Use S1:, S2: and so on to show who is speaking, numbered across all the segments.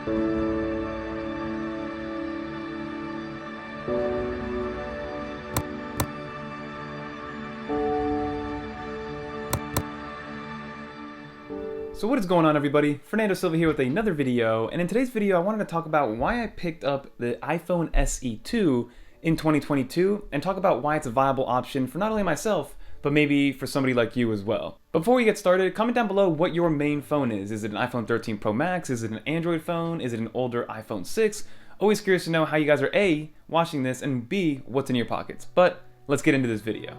S1: So what is going on, everybody? Fernando Silva here with another video, and in today's video I wanted to talk about why I picked up the iPhone SE 2 in 2022 and talk about why it's a viable option for not only myself, but maybe for somebody like you as well. Before we get started, comment down below what your main phone is. Is it an iPhone 13 Pro Max? Is it an Android phone? Is it an older iPhone 6? Always curious to know how you guys are A, watching this, and B, what's in your pockets. But let's get into this video.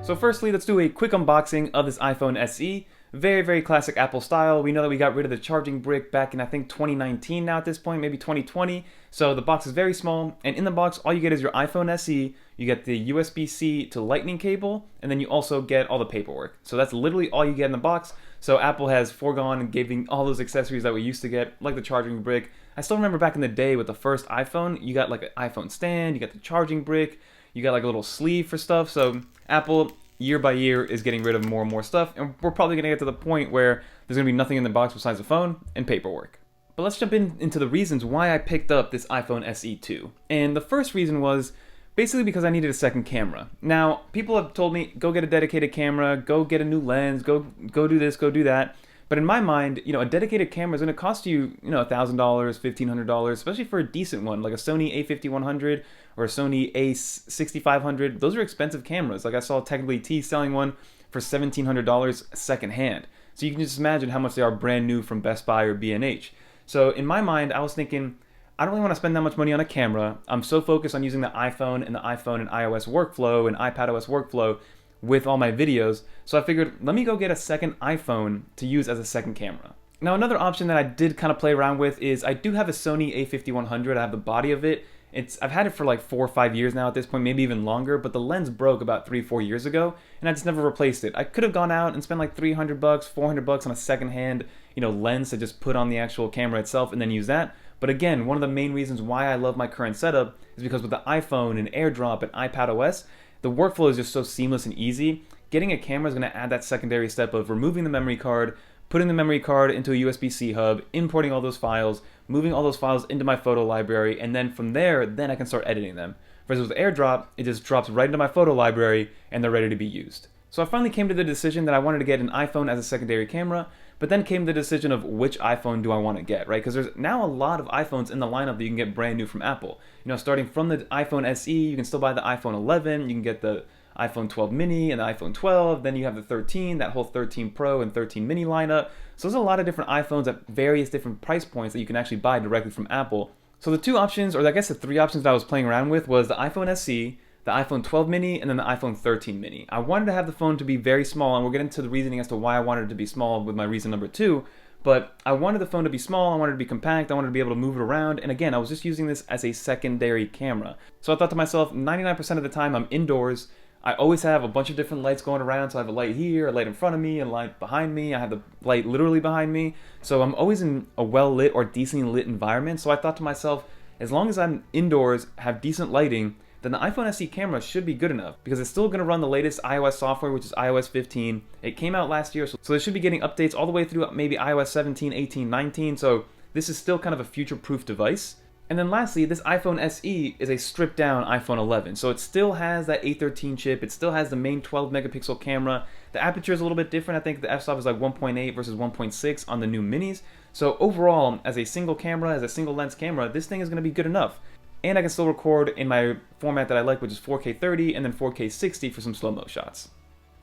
S1: So firstly, let's do a quick unboxing of this iPhone SE. Very classic Apple style. We know that we got rid of the charging brick back in, I think, 2019 now at this point, maybe 2020. So the box is very small, and in the box, all you get is your iPhone SE, you get the USB-C to Lightning cable, and then you also get all the paperwork. So that's literally all you get in the box. So Apple has foregone and giving all those accessories that we used to get, like the charging brick. I still remember back in the day with the first iPhone, you got like an iPhone stand, you got the charging brick, you got like a little sleeve for stuff. So Apple, year by year, is getting rid of more and more stuff, and we're probably going to get to the point where there's going to be nothing in the box besides the phone and paperwork. But let's jump into the reasons why I picked up this iPhone SE 2. And the first reason was basically because I needed a second camera. Now, people have told me, go get a dedicated camera, go get a new lens, go do this, go do that. But in my mind, a dedicated camera is going to cost you, $1,000, $1,500, especially for a decent one, like a Sony a5100 or a Sony a6500. Those are expensive cameras. Like I saw Technically T selling one for $1,700 secondhand. So you can just imagine how much they are brand new from Best Buy or B&H. So in my mind, I was thinking, I don't really want to spend that much money on a camera. I'm so focused on using the iPhone and iOS workflow and iPadOS workflow with all my videos, so I figured, let me go get a second iPhone to use as a second camera. Now, another option that I did kind of play around with is I do have a Sony a5100. I have the body of it. I've had it for like 4 or 5 years now at this point, maybe even longer, but the lens broke about 3-4 years ago, and I just never replaced it. I could have gone out and spent like $300, $400 on a secondhand, lens to just put on the actual camera itself and then use that. But again, one of the main reasons why I love my current setup is because with the iPhone and AirDrop and iPadOS, the workflow is just so seamless and easy. Getting a camera is going to add that secondary step of removing the memory card, putting the memory card into a USB-C hub, importing all those files, moving all those files into my photo library, and then from there, I can start editing them. Versus with AirDrop, it just drops right into my photo library and they're ready to be used. So I finally came to the decision that I wanted to get an iPhone as a secondary camera, but then came the decision of which iPhone do I want to get, right? Because there's now a lot of iPhones in the lineup that you can get brand new from Apple. Starting from the iPhone SE, you can still buy the iPhone 11, you can get the iPhone 12 mini and the iPhone 12, then you have the 13, that whole 13 Pro and 13 mini lineup. So there's a lot of different iPhones at various different price points that you can actually buy directly from Apple. So the two options, or I guess the three options that I was playing around with, was the iPhone SE, the iPhone 12 mini, and then the iPhone 13 mini. I wanted to have the phone to be very small, and we'll get into the reasoning as to why I wanted it to be small with my reason number 2, but I wanted the phone to be small, I wanted it to be compact, I wanted to be able to move it around, and again, I was just using this as a secondary camera. So I thought to myself, 99% of the time I'm indoors, I always have a bunch of different lights going around, so I have a light here, a light in front of me, a light behind me, I have the light literally behind me, so I'm always in a well-lit or decently lit environment. So I thought to myself, as long as I'm indoors, have decent lighting, then the iPhone SE camera should be good enough, because it's still going to run the latest iOS software, which is iOS 15. It came out last year, so they should be getting updates all the way through maybe iOS 17, 18, 19, so this is still kind of a future-proof device. And then lastly, this iPhone SE is a stripped-down iPhone 11, so it still has that A13 chip, it still has the main 12-megapixel camera. The aperture is a little bit different. I think the f-stop is like 1.8 versus 1.6 on the new minis. So overall, as a single camera, as a single lens camera, this thing is going to be good enough. And I can still record in my format that I like, which is 4K 30 and then 4K 60 for some slow-mo shots.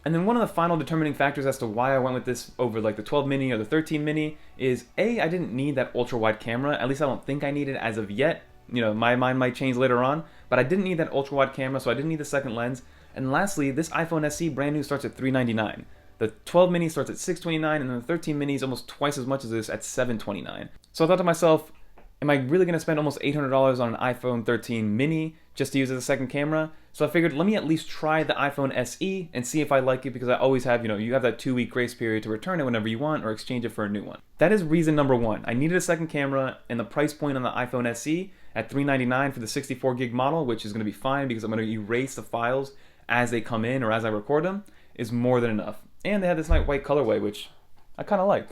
S1: And then one of the final determining factors as to why I went with this over like the 12 mini or the 13 mini is A, I didn't need that ultra-wide camera. At least I don't think I need it as of yet. My mind might change later on, but I didn't need that ultra-wide camera, so I didn't need the second lens. And lastly, this iPhone SE brand new starts at $399. The 12 mini starts at $629, and then the 13 mini is almost twice as much as this at $729. So I thought to myself, am I really going to spend almost $800 on an iPhone 13 mini just to use as a second camera? So I figured, let me at least try the iPhone SE and see if I like it, because I always have, you have that 2-week grace period to return it whenever you want or exchange it for a new one. That is reason number 1. I needed a second camera, and the price point on the iPhone SE at $399 for the 64 gig model, which is going to be fine because I'm going to erase the files as they come in or as I record them. is more than enough. And they had this nice white colorway, which I kind of like.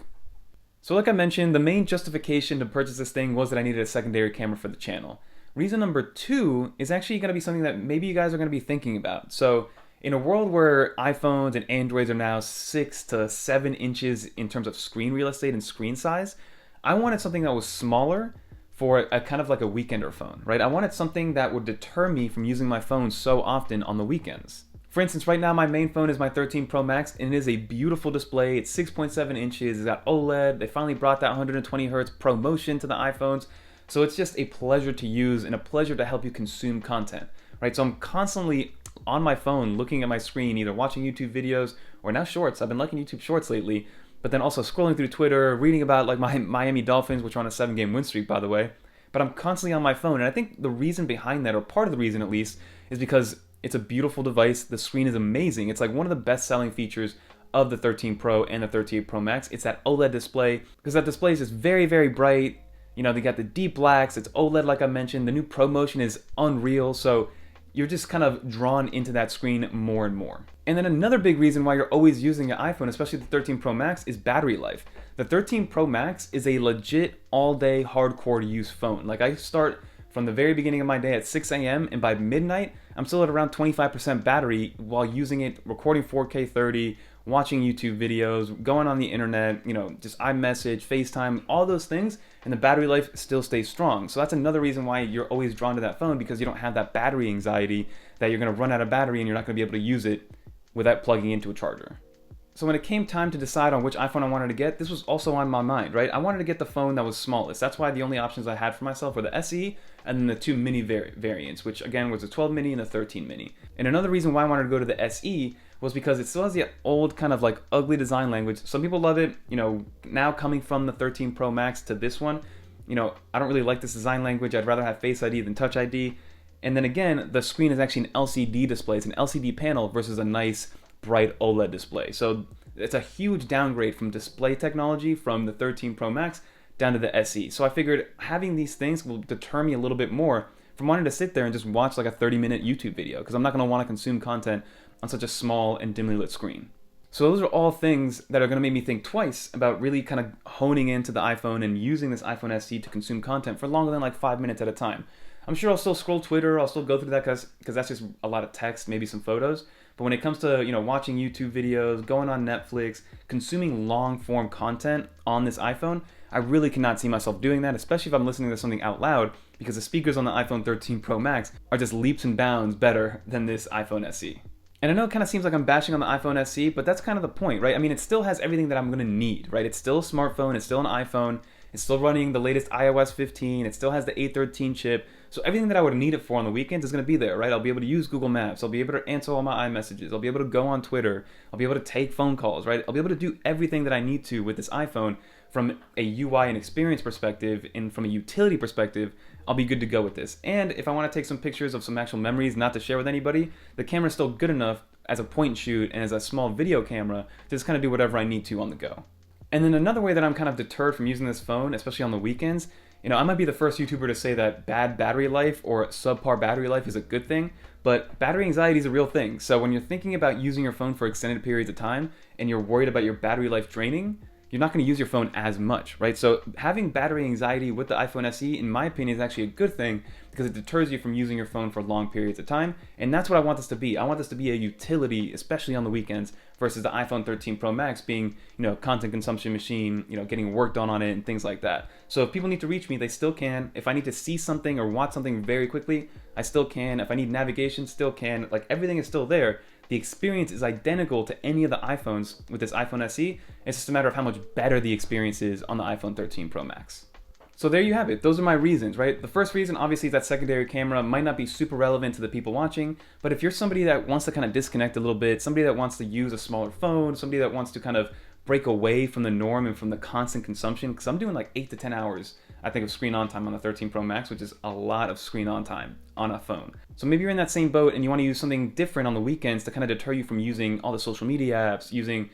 S1: So like I mentioned, the main justification to purchase this thing was that I needed a secondary camera for the channel. Reason number two is actually going to be something that maybe you guys are going to be thinking about. So in a world where iPhones and Androids are now 6 to 7 inches in terms of screen real estate and screen size, I wanted something that was smaller for a kind of like a weekender phone, right? I wanted something that would deter me from using my phone so often on the weekends. For instance, right now my main phone is my 13 Pro Max, and it is a beautiful display. It's 6.7 inches, it's got OLED. They finally brought that 120 hertz ProMotion to the iPhones. So it's just a pleasure to use and a pleasure to help you consume content, right? So I'm constantly on my phone looking at my screen, either watching YouTube videos or now shorts. I've been liking YouTube shorts lately, but then also scrolling through Twitter, reading about like my Miami Dolphins, which are on a 7-game win streak, by the way. But I'm constantly on my phone, and I think the reason behind that, or part of the reason at least, is because it's a beautiful device. The screen is amazing. It's like one of the best-selling features of the 13 Pro and the 13 Pro Max. It's that OLED display, because that display is just very, very bright. You know, they got the deep blacks. It's OLED, like I mentioned. The new ProMotion is unreal, so you're just kind of drawn into that screen more and more. And then another big reason why you're always using an iPhone, especially the 13 Pro Max, is battery life. The 13 Pro Max is a legit all-day hardcore to use phone. Like I start from the very beginning of my day at 6 a.m. and by midnight, I'm still at around 25% battery while using it, recording 4K 30, watching YouTube videos, going on the internet, you know, just iMessage, FaceTime, all those things, and the battery life still stays strong. So that's another reason why you're always drawn to that phone, because you don't have that battery anxiety that you're going to run out of battery and you're not going to be able to use it without plugging into a charger. So when it came time to decide on which iPhone I wanted to get, this was also on my mind, right? I wanted to get the phone that was smallest. That's why the only options I had for myself were the SE and then the two mini variants, which again was the 12 mini and the 13 mini. And another reason why I wanted to go to the SE was because it still has the old kind of like ugly design language. Some people love it, you know, now coming from the 13 Pro Max to this one, you know, I don't really like this design language. I'd rather have Face ID than Touch ID. And then again, the screen is actually an LCD display. It's an LCD panel versus a nice bright OLED display. So it's a huge downgrade from display technology from the 13 Pro Max down to the SE. So I figured having these things will deter me a little bit more from wanting to sit there and just watch like a 30-minute YouTube video, because I'm not going to want to consume content on such a small and dimly lit screen. So those are all things that are going to make me think twice about really kind of honing into the iPhone and using this iPhone SE to consume content for longer than like 5 minutes at a time. I'm sure I'll still scroll Twitter, I'll still go through that because that's just a lot of text, maybe some photos. But when it comes to, you know, watching YouTube videos, going on Netflix, consuming long form content on this iPhone, I really cannot see myself doing that, especially if I'm listening to something out loud, because the speakers on the iPhone 13 Pro Max are just leaps and bounds better than this iPhone SE. And I know it kind of seems like I'm bashing on the iPhone SE, but that's kind of the point, right? I mean, it still has everything that I'm going to need, right? It's still a smartphone, it's still an iPhone, it's still running the latest iOS 15, it still has the A13 chip, so everything that I would need it for on the weekends is going to be there, right? I'll be able to use Google Maps, I'll be able to answer all my iMessages, I'll be able to go on Twitter, I'll be able to take phone calls, right? I'll be able to do everything that I need to with this iPhone from a UI and experience perspective, and from a utility perspective. I'll be good to go with this. And if I want to take some pictures of some actual memories not to share with anybody, the camera's still good enough as a point and shoot and as a small video camera to just kind of do whatever I need to on the go. And then another way that I'm kind of deterred from using this phone, especially on the weekends, you know, I might be the first YouTuber to say that bad battery life or subpar battery life is a good thing, but battery anxiety is a real thing. So when you're thinking about using your phone for extended periods of time and you're worried about your battery life draining, you're not going to use your phone as much, right? So having battery anxiety with the iPhone SE, in my opinion, is actually a good thing because it deters you from using your phone for long periods of time. And that's what I want this to be. I want this to be a utility, especially on the weekends, versus the iPhone 13 Pro Max being, you know, content consumption machine, you know, getting work done on it and things like that. So if people need to reach me, they still can. If I need to see something or watch something very quickly, I still can. If I need navigation, still can. Like, everything is still there. The experience is identical to any of the iPhones with this iPhone SE. It's just a matter of how much better the experience is on the iPhone 13 Pro Max. So there you have it. Those are my reasons, right? The first reason, obviously, is that secondary camera might not be super relevant to the people watching, but if you're somebody that wants to kind of disconnect a little bit, somebody that wants to use a smaller phone, somebody that wants to kind of break away from the norm and from the constant consumption, because I'm doing like 8 to 10 hours, I think, of screen on time on the 13 Pro Max, which is a lot of screen on time on a phone. So maybe you're in that same boat and you want to use something different on the weekends to kind of deter you from using all the social media apps, using,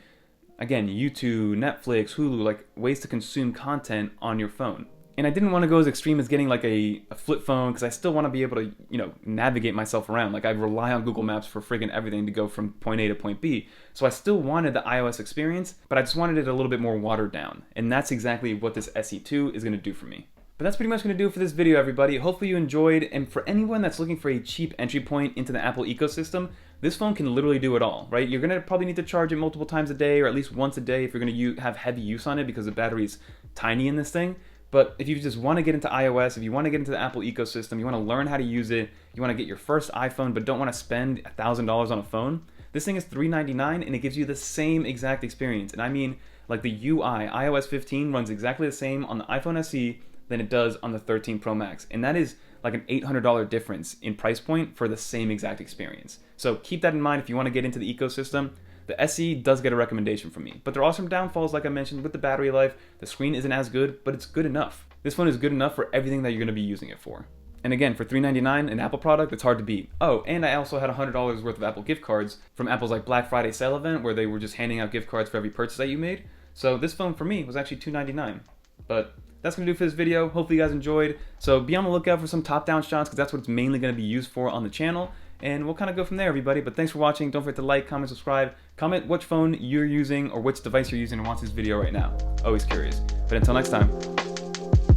S1: again, YouTube, Netflix, Hulu, like ways to consume content on your phone. And I didn't want to go as extreme as getting like a flip phone, because I still want to be able to, navigate myself around. Like, I rely on Google Maps for friggin' everything to go from point A to point B. So I still wanted the iOS experience, but I just wanted it a little bit more watered down. And that's exactly what this SE2 is going to do for me. But that's pretty much going to do it for this video, everybody. Hopefully you enjoyed, and for anyone that's looking for a cheap entry point into the Apple ecosystem, this phone can literally do it all, right? You're going to probably need to charge it multiple times a day, or at least once a day if you're going to have heavy use on it, because the battery's tiny in this thing. But if you just want to get into iOS, if you want to get into the Apple ecosystem, you want to learn how to use it, you want to get your first iPhone but don't want to spend $1,000 on a phone, this thing is $399 and it gives you the same exact experience. And I mean, like, the UI, iOS 15 runs exactly the same on the iPhone SE than it does on the 13 Pro Max. And that is like an $800 difference in price point for the same exact experience. So keep that in mind if you want to get into the ecosystem. The SE does get a recommendation from me, but there are some downfalls, like I mentioned, with the battery life. The screen isn't as good, but it's good enough. This phone is good enough for everything that you're going to be using it for. And again, for $399, an Apple product, it's hard to beat. Oh, and I also had $100 worth of Apple gift cards from Apple's like Black Friday sale event, where they were just handing out gift cards for every purchase that you made. So this phone for me was actually $299. But that's going to do for this video. Hopefully you guys enjoyed. So be on the lookout for some top-down shots, because that's what it's mainly going to be used for on the channel. And we'll kind of go from there, everybody. But thanks for watching. Don't forget to like, comment, subscribe. Comment which phone you're using or which device you're using and watch this video right now. Always curious. But until next time,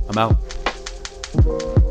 S1: I'm out.